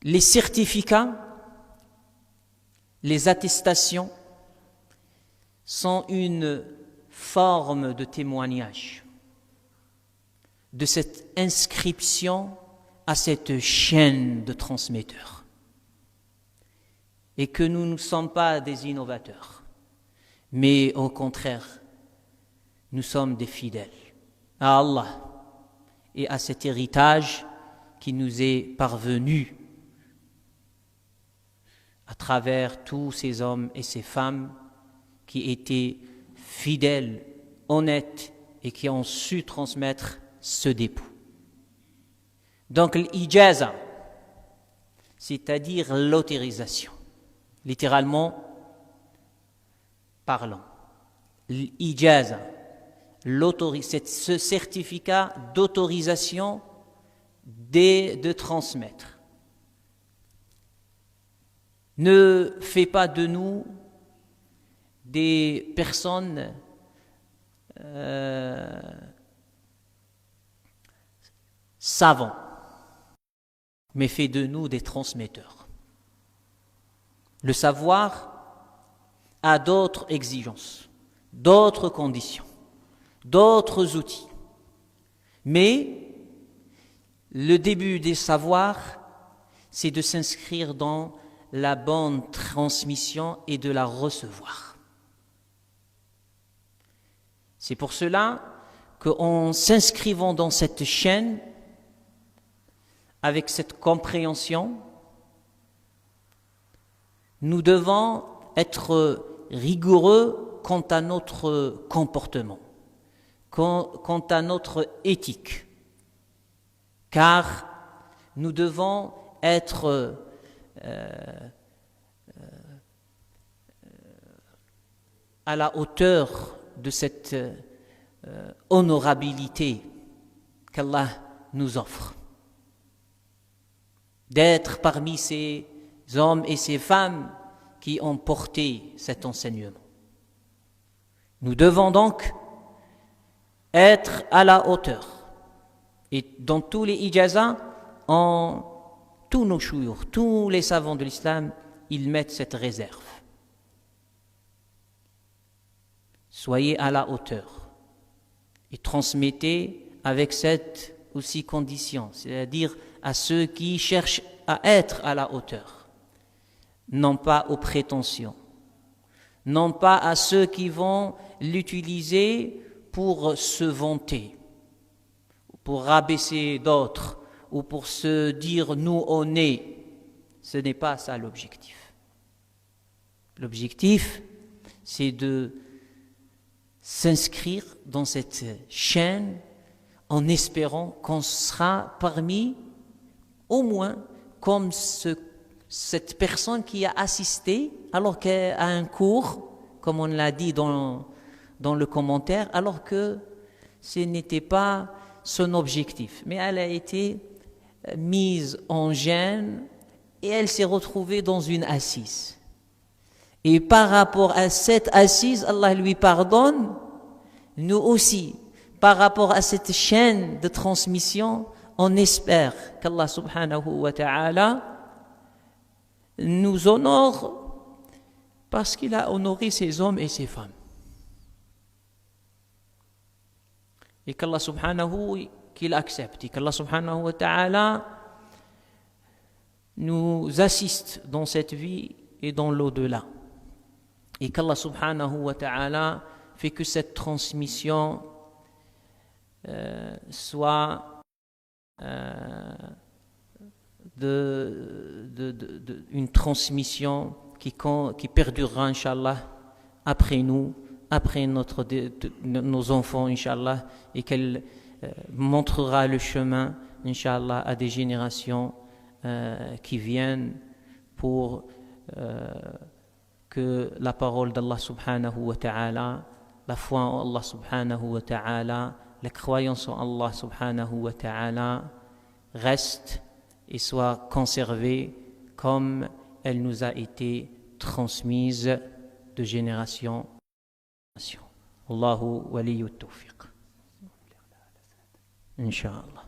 Les certificats, les attestations sont une forme de témoignage de cette inscription à cette chaîne de transmetteurs et que nous ne sommes pas des innovateurs, mais au contraire, nous sommes des fidèles à Allah et à cet héritage qui nous est parvenu à travers tous ces hommes et ces femmes qui étaient fidèles, honnêtes et qui ont su transmettre ce dépôt. Donc l'ijaza, c'est-à-dire l'autorisation, littéralement parlant. L'ijaza, ce certificat d'autorisation de transmettre, ne fait pas de nous des personnes savants, mais fait de nous des transmetteurs. Le savoir a d'autres exigences, d'autres conditions, d'autres outils. Mais le début des savoirs, c'est de s'inscrire dans la bonne transmission et de la recevoir. C'est pour cela qu'en s'inscrivant dans cette chaîne, avec cette compréhension, nous devons être rigoureux quant à notre comportement, quant à notre éthique, car nous devons être à la hauteur de cette honorabilité qu'Allah nous offre, d'être parmi ces hommes et ces femmes qui ont porté cet enseignement. Nous devons donc être à la hauteur. Et dans tous les ijazas, tous nos chouyours, tous les savants de l'islam, ils mettent cette réserve. Soyez à la hauteur et transmettez avec cette aussi condition, c'est-à-dire à ceux qui cherchent à être à la hauteur, non pas aux prétentions, non pas à ceux qui vont l'utiliser pour se vanter, pour rabaisser d'autres, ou pour se dire nous on est. Ce n'est pas ça l'objectif. L'objectif, c'est de s'inscrire dans cette chaîne en espérant qu'on sera parmi, au moins, comme cette personne qui a assisté alors qu'à un cours, comme on l'a dit dans le commentaire, alors que ce n'était pas son objectif. Mais elle a été mise en gêne et elle s'est retrouvée dans une assise. Et par rapport à cette assise, Allah lui pardonne. Nous aussi, par rapport à cette chaîne de transmission, on espère qu'Allah subhanahu wa ta'ala nous honore parce qu'il a honoré ces hommes et ces femmes. Et qu'Allah subhanahu qu'il accepte, et qu'Allah subhanahu wa ta'ala nous assiste dans cette vie et dans l'au-delà. Et qu'Allah subhanahu wa ta'ala fait que cette transmission soit une transmission qui perdurera, Inch'Allah, après nous, après nos enfants, Inch'Allah, et qu'elle montrera le chemin, Inch'Allah, à des générations qui viennent pour que la parole d'Allah subhanahu wa ta'ala, la foi en Allah subhanahu wa ta'ala, la croyance en Allah subhanahu wa ta'ala reste et soit conservée comme elle nous a été transmise de génération en génération. Allahu waliyyu tawfiq. Inch'Allah.